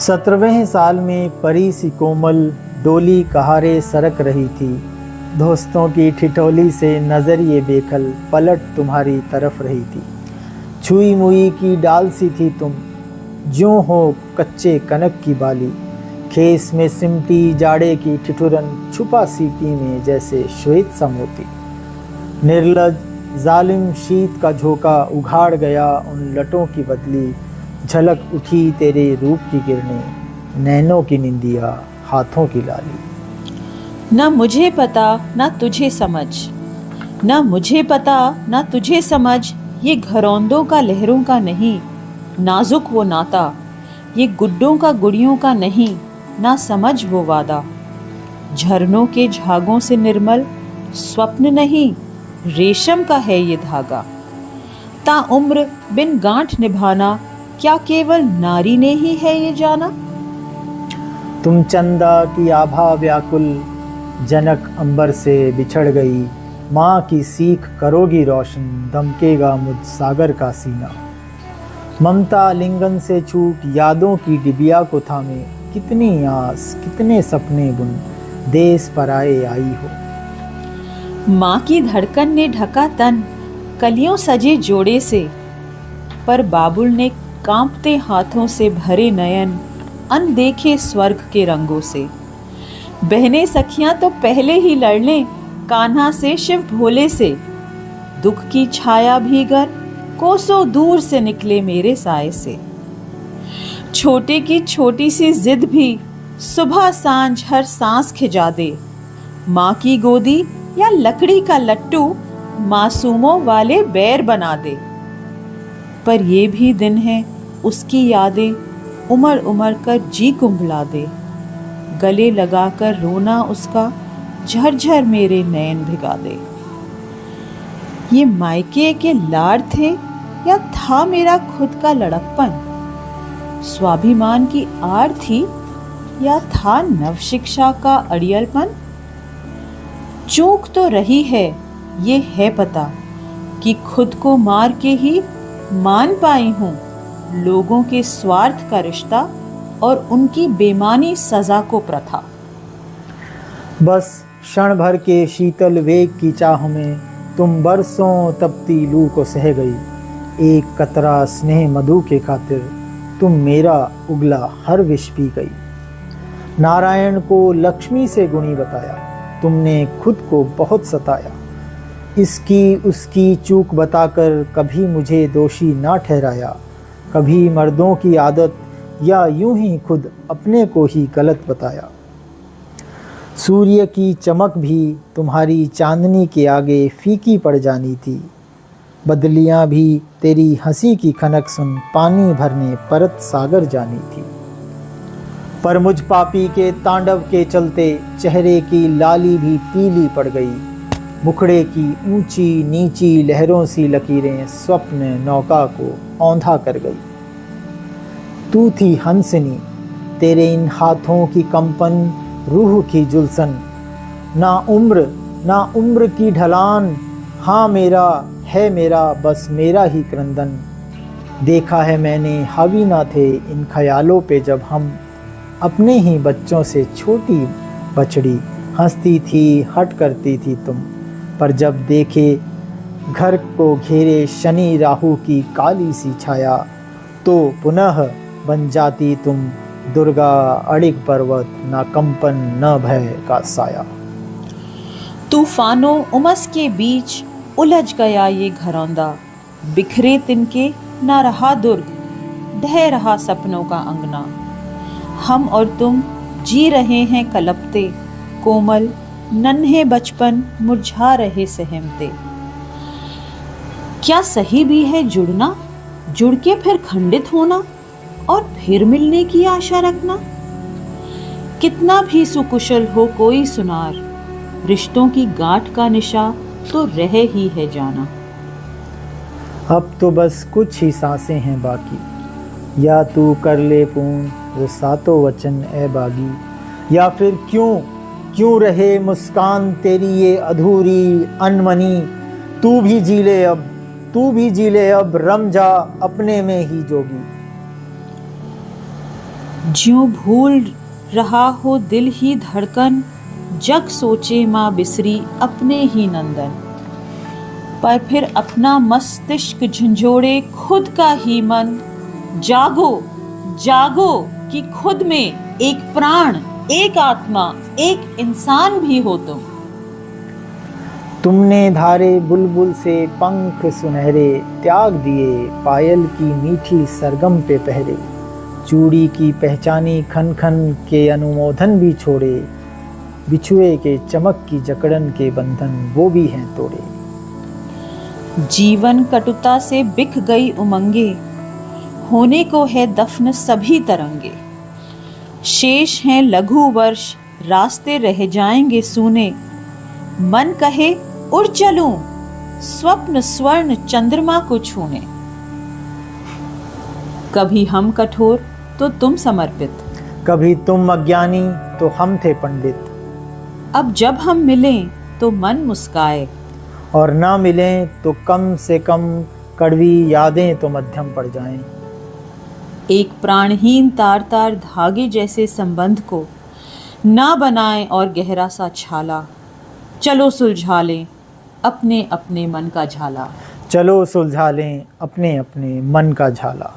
17वें साल में परी सी कोमल डोली कहारे सरक रही थी। दोस्तों की ठिठोली से नजर ये बेखल पलट तुम्हारी तरफ रही थी। छुई मुई की डाल सी थी तुम, ज्यों हो कच्चे कनक की बाली। खेस में सिमटी जाड़े की ठिठुरन, छुपा सीटी में जैसे श्वेत सा मोती। निर्लज जालिम शीत का झोंका उघाड़ गया उन लटों की बदली। झलक उठी तेरे रूप की किरणें, नैनों की निंदिया, हाथों की लाली। ना मुझे पता ना तुझे समझ, ना मुझे पता ना तुझे समझ, ये घरौंदों का लहरों का नहीं, नाजुक वो नाता। ये गुड्डों का गुड़ियों का नहीं, ना समझ वो वादा। झरनों के झागों से निर्मल स्वप्न नहीं, रेशम का है ये धागा। ता उम्र बिन गांठ निभाना, क्या केवल नारी ने ही है ये जाना। तुम चंदा की आभा व्याकुल, जनक अंबर से बिछड़ गई। माँ की सीख करोगी रोशन, दमकेगा मुझ सागर का सीना। ममता लिंगन से छूट यादों की डिबिया को थामे, कितनी आस कितने सपने बुन देश पर आए आई हो। माँ की धड़कन ने ढका तन कलियों सजे जोड़े से, पर बाबुल ने कांपते हाथों से भरे नयन अनदेखे स्वर्ग के रंगों से। बहनें सखियां तो पहले ही लड़ लें कान्हा से शिव भोले से। दुख की छाया भीगर कोसों दूर से निकले मेरे साए से। छोटे की छोटी सी जिद भी सुबह सांझ हर सांस खिजा दे। माँ की गोदी या लकड़ी का लट्टू मासूमों वाले बैर बना दे। पर ये भी दिन है उसकी यादें उमड़ उमड़ कर जी कुंभला दे। गले लगाकर रोना उसका झरझर मेरे नयन भिगा दे। ये मायके के लाड़ थे या था मेरा खुद का लड़कपन। स्वाभिमान की आड़ थी या था नव शिक्षा का अड़ियलपन। चूक तो रही है ये है पता, कि खुद को मार के ही मान पाई हूँ लोगों के स्वार्थ का रिश्ता और उनकी बेमानी सजा को प्रथा। बस क्षण भर के शीतल वेग की चाह में तुम बरसों तपती लू को सह गई। एक कतरा स्नेह मधु के खातिर तुम मेरा उगला हर विष पी गई। नारायण को लक्ष्मी से गुणी बताया, तुमने खुद को बहुत सताया। इसकी उसकी चूक बताकर कभी मुझे दोषी ना ठहराया। कभी मर्दों की आदत या यूं ही खुद अपने को ही गलत बताया। सूर्य की चमक भी तुम्हारी चांदनी के आगे फीकी पड़ जानी थी। बदलियां भी तेरी हंसी की खनक सुन पानी भरने परत सागर जानी थी। पर मुझ पापी के तांडव के चलते चेहरे की लाली भी पीली पड़ गई। मुखड़े की ऊंची नीची लहरों सी लकीरें स्वप्न नौका को औंधा कर गई। तू थी हंसनी, तेरे इन हाथों की कंपन रूह की जुल्सन। ना उम्र की ढलान, हाँ मेरा है मेरा बस मेरा ही क्रंदन। देखा है मैंने हावी ना थे इन ख्यालों पे जब हम अपने ही बच्चों से छोटी बछड़ी। हंसती थी हट करती थी तुम, पर जब देखे घर को घेरे शनि राहु की काली सी छाया, तो पुनः बन जाती तुम दुर्गा अड़िग पर्वत, ना कंपन न भय का साया। तूफानों उमस के बीच उलझ गया ये घरौंदा। बिखरे तिनके ना रहा दुर्ग, ढह रहा सपनों का अंगना। हम और तुम जी रहे हैं कलपते, कोमल नन्हे बचपन मुरझा रहे सहमते। क्या सही भी है जुड़ना, जुड़ के फिर खंडित होना और फिर मिलने की आशा रखना। कितना भी सुकुशल हो कोई सुनार, रिश्तों की गांठ का निशा तो रह ही है जाना। अब तो बस कुछ ही सांसें हैं बाकी, या तू कर ले पूर्ण वो सातों वचन ए बागी। या फिर क्यों रहे मुस्कान तेरी ये अधूरी अनमनी। तू भी जी ले अब रम जा अपने में ही जोगी। ज्यों भूल रहा हो दिल ही धड़कन, जग सोचे माँ बिसरी अपने ही नंदन। पर फिर अपना मस्तिष्क झंझोड़े खुद का ही मन, जागो जागो कि खुद में एक प्राण, एक आत्मा, एक इंसान भी हो तुम। तुमने धारे बुलबुल से पंख सुनहरे, त्याग दिए पायल की मीठी सरगम पे पहरे। चूड़ी की पहचानी खन खन के अनुमोदन भी छोड़े, बिछुए के चमक की जकड़न के बंधन वो भी हैं तोड़े। जीवन कटुता से बिक गई उमंगे, होने को है दफन सभी तरंगे। शेष हैं लघु वर्ष, रास्ते रह जाएंगे सूने। मन कहे उड़ चलूं, स्वप्न स्वर्ण चंद्रमा को छूने। कभी हम कठोर तो तुम समर्पित, कभी तुम अज्ञानी तो हम थे पंडित। अब जब हम मिलें तो मन मुस्काए, और ना मिलें तो कम से कम कड़वी यादें तो मध्यम पड़ जाएं। एक प्राणहीन तार तार धागे जैसे संबंध को ना बनाएं और गहरा सा छाला। चलो सुलझा लें अपने अपने मन का झाला। चलो सुलझा लें अपने अपने मन का झाला।